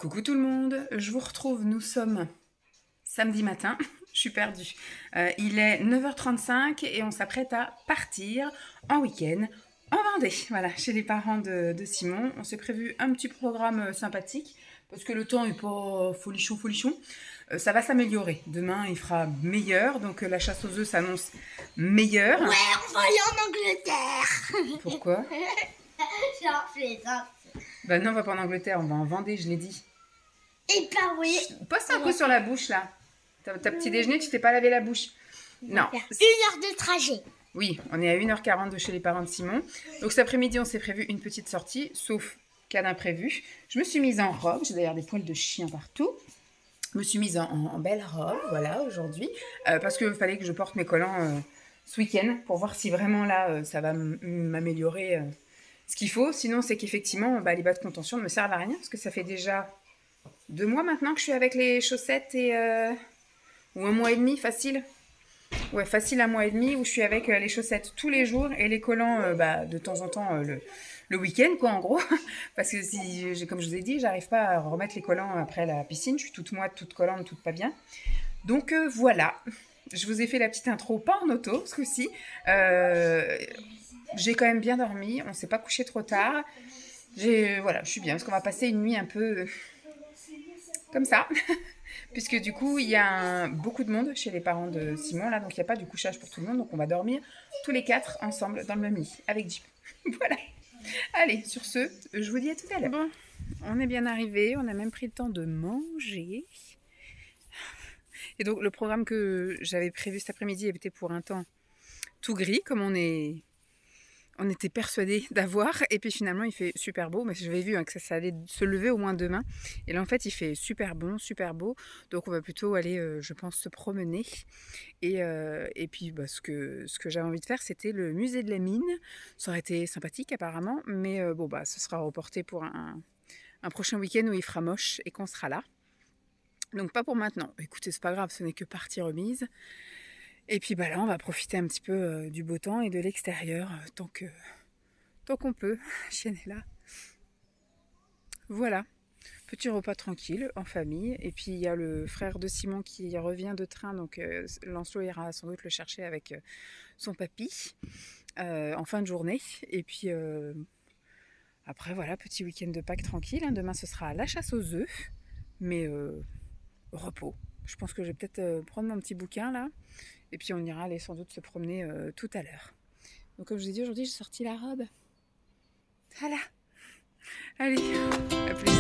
Coucou tout le monde, je vous retrouve, nous sommes samedi matin, je suis perdue. Il est 9h35 et on s'apprête à partir en week-end en Vendée, voilà, chez les parents de Simon. On s'est prévu un petit programme sympathique parce que le temps est pas folichon folichon. Ça va s'améliorer, demain il fera meilleur, donc la chasse aux œufs s'annonce meilleure. Ouais, on va aller en Angleterre. Pourquoi? J'en plaisante. Bah non, on va pas en Angleterre, on va en Vendée, je l'ai dit. Et bah oui. Passe un coup sur la bouche là. Ta petit déjeuner, tu t'es pas lavé la bouche. Non. 1 heure de trajet. Oui, on est à 1h40 de chez les parents de Simon. Donc cet après-midi, on s'est prévu une petite sortie, sauf cas d'imprévu. Je me suis mise en robe, j'ai d'ailleurs des poils de chien partout. Je me suis mise en belle robe, voilà, aujourd'hui, parce qu'il fallait que je porte mes collants ce week-end pour voir si vraiment là, ça va m'améliorer ce qu'il faut. Sinon, c'est qu'effectivement, les bas de contention ne me servent à rien, parce que ça fait déjà 2 mois maintenant que je suis avec les chaussettes ou 1 mois et demi, facile. Ouais, facile 1 mois et demi où je suis avec les chaussettes tous les jours et les collants de temps en temps le week-end, quoi, en gros. Parce que comme je vous ai dit, j'arrive pas à remettre les collants après la piscine. Je suis toute moite, toute collante, toute pas bien. Donc voilà. Je vous ai fait la petite intro, pas en auto, ce coup-ci. J'ai quand même bien dormi. On s'est pas couché trop tard. Voilà, je suis bien parce qu'on va passer une nuit un peu comme ça. Puisque du coup, il y a beaucoup de monde chez les parents de Simon, là, donc il n'y a pas du couchage pour tout le monde, donc on va dormir tous les 4 ensemble dans le même lit, avec Jeep. Voilà. Allez, sur ce, je vous dis à tout à l'heure. Bon, on est bien arrivé, on a même pris le temps de manger. Et donc, le programme que j'avais prévu cet après-midi était pour un temps tout gris, comme on était persuadés d'avoir, et puis finalement il fait super beau, mais j'avais vu que ça allait se lever au moins demain, et là en fait il fait super bon, super beau, donc on va plutôt aller, je pense, se promener, et puis ce que j'avais envie de faire, c'était le musée de la mine. Ça aurait été sympathique apparemment, mais ce sera reporté pour un prochain week-end où il fera moche et qu'on sera là, donc pas pour maintenant. Écoutez, c'est pas grave, ce n'est que partie remise. Et puis là, on va profiter un petit peu du beau temps et de l'extérieur tant qu'on peut. La chienne est là. Voilà, petit repas tranquille en famille. Et puis il y a le frère de Simon qui revient de train, donc Lancelot ira sans doute le chercher avec son papy en fin de journée. Et puis après, voilà, petit week-end de Pâques tranquille. Demain, ce sera la chasse aux œufs, mais repos. Je pense que je vais peut-être prendre mon petit bouquin là. Et puis on ira aller sans doute se promener tout à l'heure. Donc comme je vous ai dit, aujourd'hui j'ai sorti la robe. Voilà. Allez, à plus.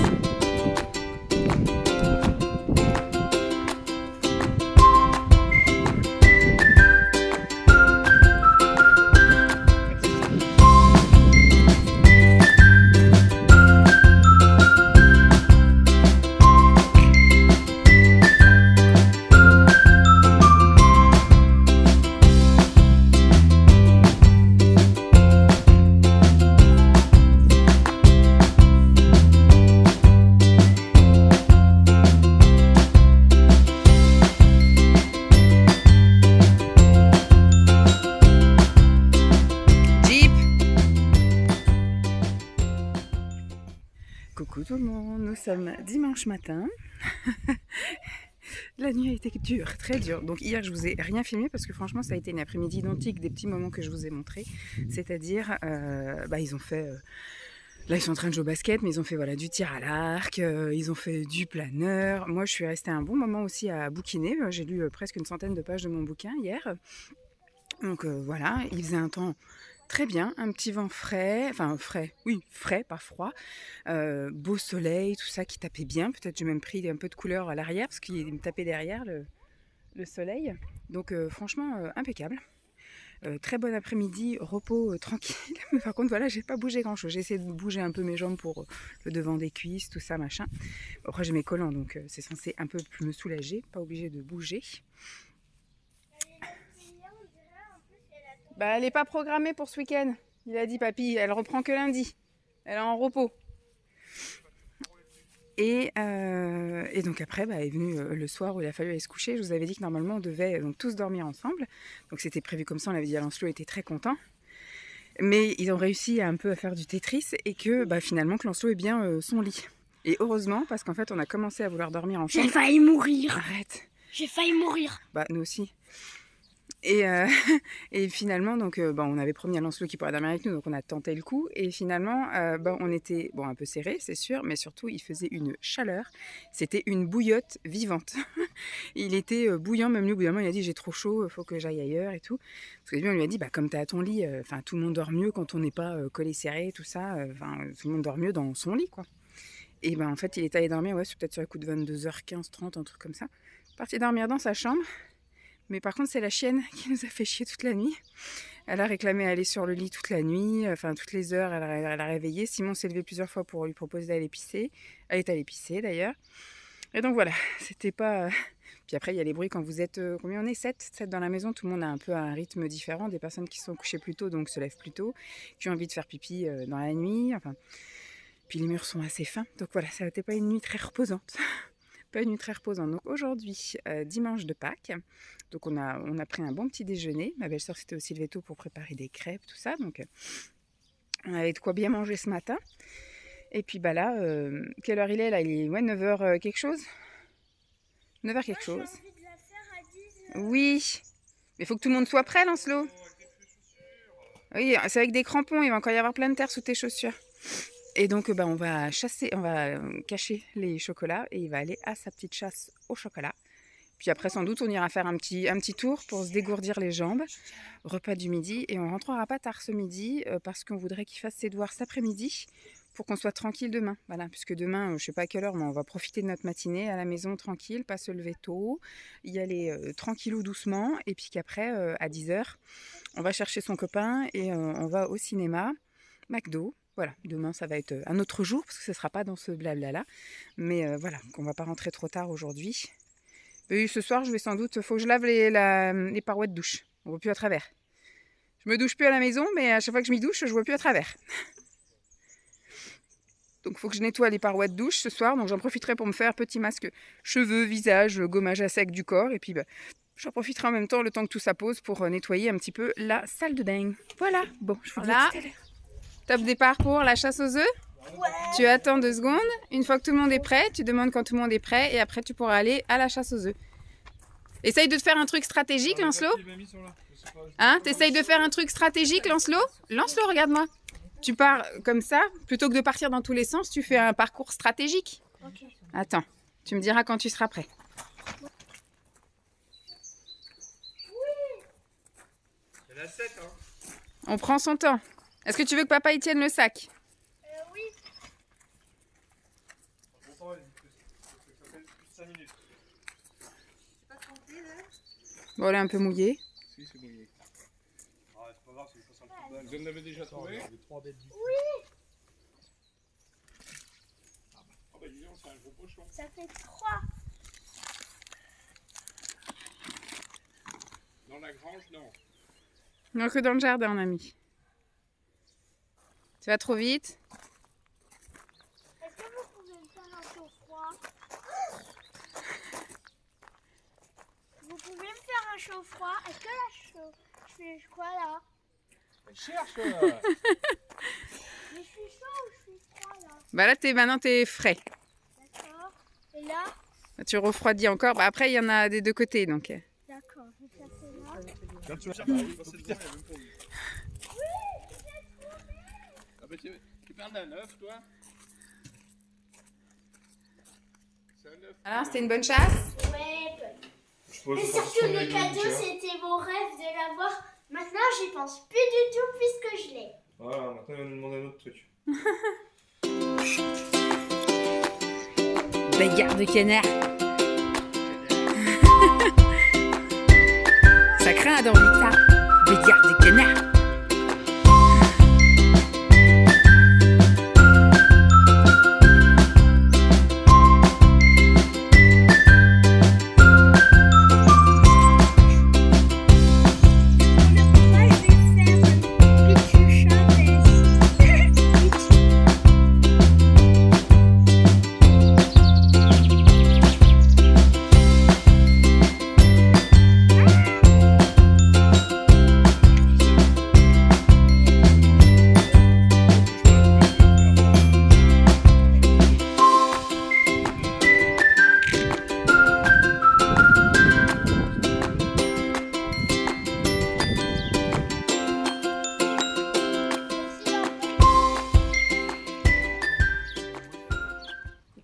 Coucou tout le monde, nous sommes dimanche matin. La nuit a été dure, très dure. Donc hier, je vous ai rien filmé parce que franchement, ça a été une après-midi identique des petits moments que je vous ai montrés. C'est-à-dire, ils ont fait... là, ils sont en train de jouer au basket, mais ils ont fait du tir à l'arc, ils ont fait du planeur. Moi, je suis restée un bon moment aussi à bouquiner. J'ai lu presque une centaine de pages de mon bouquin hier. Donc voilà, il faisait un temps très bien, un petit vent frais, frais, pas froid, beau soleil, tout ça qui tapait bien. Peut-être j'ai même pris un peu de couleur à l'arrière parce qu'il me tapait derrière le soleil. Donc franchement, impeccable. Très bon après-midi, repos tranquille. Mais par contre, voilà, j'ai pas bougé grand-chose. J'ai essayé de bouger un peu mes jambes pour le devant des cuisses, tout ça, machin. Après, j'ai mes collants, donc c'est censé un peu plus me soulager, pas obligé de bouger. Elle n'est pas programmée pour ce week-end. Il a dit, papy, elle reprend que lundi. Elle est en repos. Et donc après, est venu le soir où il a fallu aller se coucher. Je vous avais dit que normalement, on devait donc tous dormir ensemble. Donc c'était prévu comme ça, on l'avait dit à Lancelot, était très content. Mais ils ont réussi à un peu à faire du Tetris et que finalement, que Lancelot ait bien son lit. Et heureusement, parce qu'en fait, on a commencé à vouloir dormir en chambre. J'ai failli mourir. Arrête. J'ai failli mourir. Bah, nous aussi. Et, et finalement, donc, on avait promis à Lancelot qu'il pourrait dormir avec nous, donc on a tenté le coup. Et finalement, on était un peu serrés, c'est sûr, mais surtout, il faisait une chaleur. C'était une bouillotte vivante. Il était bouillant, même lui, au bout d'un moment, il a dit « j'ai trop chaud, il faut que j'aille ailleurs et tout ». Parce que on lui a dit « comme t'es à ton lit, tout le monde dort mieux quand on n'est pas collé serré, tout ça. Tout le monde dort mieux dans son lit, quoi ». Et en fait, il est allé dormir, c'est peut-être sur le coup de 22h15, 30, un truc comme ça. Parti dormir dans sa chambre. Mais par contre, c'est la chienne qui nous a fait chier toute la nuit. Elle a réclamé aller sur le lit toute la nuit, toutes les heures, elle a réveillé. Simon s'est levé plusieurs fois pour lui proposer d'aller pisser. Elle est allée pisser d'ailleurs. Et donc voilà, c'était pas... Puis après, il y a les bruits quand vous êtes... combien on est 7 dans la maison. Tout le monde a un peu un rythme différent. Des personnes qui sont couchées plus tôt, donc se lèvent plus tôt, qui ont envie de faire pipi dans la nuit. Puis les murs sont assez fins. Donc voilà, ça n'était pas une nuit très reposante. Pas une nuit très reposante. Donc aujourd'hui, dimanche de Pâques, donc on a pris un bon petit déjeuner. Ma belle-sœur s'était aussi levée tôt pour préparer des crêpes, tout ça. Donc on avait de quoi bien manger ce matin. Et puis là, quelle heure il est là? Il est 9h quelque chose. 9h quelque chose. Oui, mais il faut que tout le monde soit prêt, Lancelot. Oui, c'est avec des crampons, il va encore y avoir plein de terre sous tes chaussures. Et donc, on va cacher les chocolats et il va aller à sa petite chasse au chocolat. Puis après, sans doute, on ira faire un petit tour pour se dégourdir les jambes. Repas du midi. Et on rentrera pas tard ce midi parce qu'on voudrait qu'il fasse ses devoirs cet après-midi pour qu'on soit tranquille demain. Voilà, puisque demain, je sais pas à quelle heure, mais on va profiter de notre matinée à la maison tranquille, pas se lever tôt, y aller tranquillou doucement. Et puis qu'après, à 10h, on va chercher son copain et on va au cinéma, McDo. Voilà, demain ça va être un autre jour parce que ce ne sera pas dans ce blabla-là. Mais voilà, qu'on ne va pas rentrer trop tard aujourd'hui. Et ce soir, je vais sans doute, faut que je lave les parois de douche. On ne voit plus à travers. Je me douche plus à la maison, mais à chaque fois que je m'y douche, je ne vois plus à travers. Donc il faut que je nettoie les parois de douche ce soir. Donc j'en profiterai pour me faire petit masque cheveux, visage, gommage à sec du corps. Et puis j'en profiterai en même temps le temps que tout ça pose pour nettoyer un petit peu la salle de bain. Voilà, bon, je vous dis à tout à l'heure. Top départ pour la chasse aux œufs. Ouais. Tu attends 2 secondes. Une fois que tout le monde est prêt, tu demandes quand tout le monde est prêt et après tu pourras aller à la chasse aux œufs. Essaye de te faire un truc stratégique, Lancelot. Hein, t'essayes de faire un truc stratégique, Lancelot. Lancelot, regarde-moi. Tu pars comme ça, plutôt que de partir dans tous les sens, tu fais un parcours stratégique. Okay. Attends, tu me diras quand tu seras prêt. Oui. Il y en a 7, hein. On prend son temps. Est-ce que tu veux que papa y tienne le sac? Oui. Bon, elle est un peu mouillée. Si, c'est mouillé. Ah, c'est pas grave, c'est juste un petit bain. Vous en avez déjà trouvé? Oui. Ah bah dis donc, c'est un gros pochon. Ça fait 3. Dans la grange, non. Non, que dans le jardin, on a mis. Tu vas trop vite. Est-ce que vous pouvez me faire un chaud froid? Vous pouvez me faire un chaud froid? Est-ce que là, je fais quoi là? Elle cherche. Mais je suis chaud ou je suis froid là? Maintenant t'es frais. D'accord. Et là? Tu refroidis encore. Après, il y en a des deux côtés, donc. D'accord, je vais faire celle-là. Quand tu vas faire passer le temps, il y a même pour lui. Tu parles d'un œuf, toi? C'est un œuf. Alors, c'était une bonne chasse? Ouais. Et surtout le cadeau, c'était mon rêve de l'avoir. Maintenant, j'y pense plus du tout puisque je l'ai. Voilà, maintenant il va nous demander un autre truc. Bagarre de canard. Ça craint dans l'État. Bagarre de canard.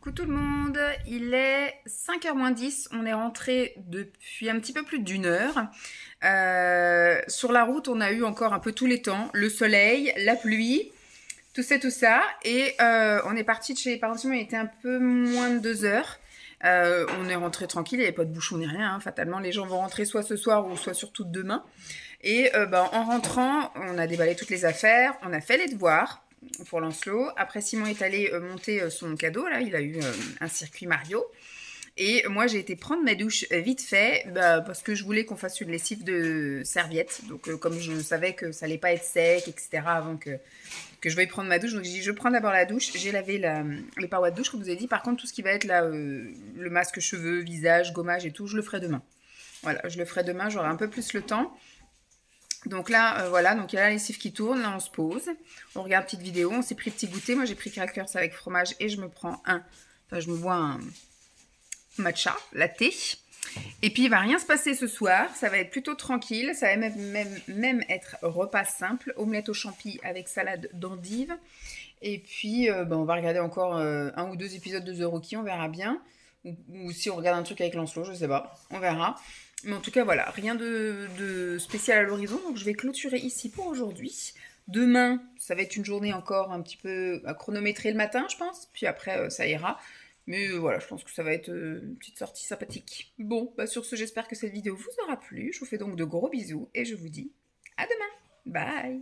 Coucou tout le monde, il est 5h moins 10, on est rentré depuis un petit peu plus d'1 heure. Sur la route, on a eu encore un peu tous les temps, le soleil, la pluie, tout ça. Et on est parti de chez les parents, il était un peu moins de 2 heures. On est rentré tranquille, il n'y avait pas de bouchon ni rien. Hein. Fatalement, les gens vont rentrer soit ce soir ou soit surtout demain. Et en rentrant, on a déballé toutes les affaires, on a fait les devoirs pour Lancelot. Après, Simon est allé monter son cadeau. Là, il a eu un circuit Mario. Et moi, j'ai été prendre ma douche vite fait parce que je voulais qu'on fasse une lessive de serviettes. Donc, comme je savais que ça allait pas être sec, etc. avant que je veuille prendre ma douche. Donc, j'ai dit, je prends d'abord la douche. J'ai lavé les parois de douche, comme vous avez dit. Par contre, tout ce qui va être là, le masque cheveux, visage, gommage et tout, je le ferai demain. Voilà, je le ferai demain. J'aurai un peu plus le temps. Donc là, voilà, donc il y a la lessive qui tourne, là on se pose, on regarde une petite vidéo, on s'est pris petit goûter, moi j'ai pris crackers avec fromage et je me bois un matcha, latte. Et puis il va rien se passer ce soir, ça va être plutôt tranquille, ça va même être repas simple, omelette aux champis avec salade d'endive. Et puis on va regarder encore 1 ou 2 épisodes de The Rookie, on verra bien. Ou si on regarde un truc avec Lancelot, je sais pas, on verra. Mais en tout cas, voilà, rien de spécial à l'horizon. Donc, je vais clôturer ici pour aujourd'hui. Demain, ça va être une journée encore un petit peu chronométrée le matin, je pense. Puis après, ça ira. Mais voilà, je pense que ça va être une petite sortie sympathique. Bon, sur ce, j'espère que cette vidéo vous aura plu. Je vous fais donc de gros bisous et je vous dis à demain. Bye!